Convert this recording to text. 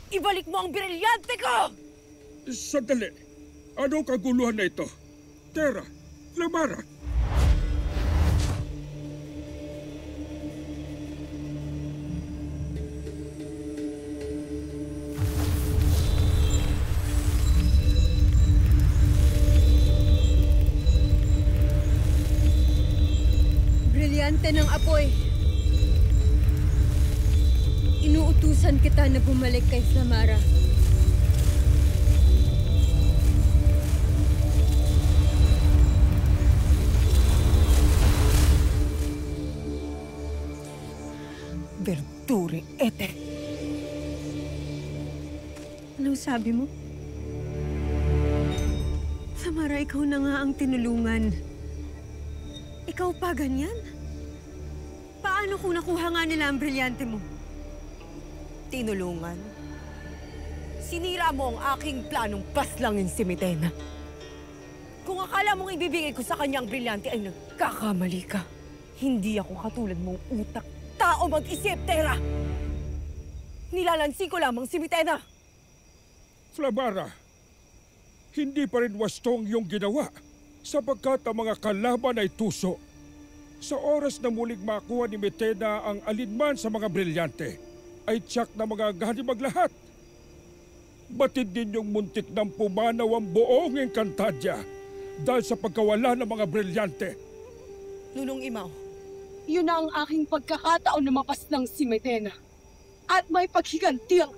Ibalik mo ang brilyante ko! Sandali. Anong kaguluhan na ito? Tera, Lamara. Brilyante ng apoy. Inuutusan kita na bumalik kay Flamara. Verdure ete. Anong sabi mo? Flamara, ikaw na nga ang tinulungan. Ikaw pa ganyan? Paano kung nakuha nga nila ang brilyante mo? Tinulungan? Sinira mo ang aking planong paslangin si Mitena. Kung akala mong ibibigay ko sa kanya ang brilyante ay nagkakamali ka. Hindi ako katulad mong utak. Tao mag-isip, Tera! Nilalansi ko lamang si Mitena. Flamara, hindi pa rin wastong iyong ginawa sapagkat ang mga kalaban ay tuso. Sa oras na muling makuha ni Mitena ang alinman sa mga brilyante, ay tiyak na magagani maglahat. Batid ninyong muntik ng pumanaw ang buong Encantadia dahil sa pagkawala ng mga brilyante. Nunong Imaw, Yun na ang aking pagkakataon na mapas ng si Metena. At may paghiganti ang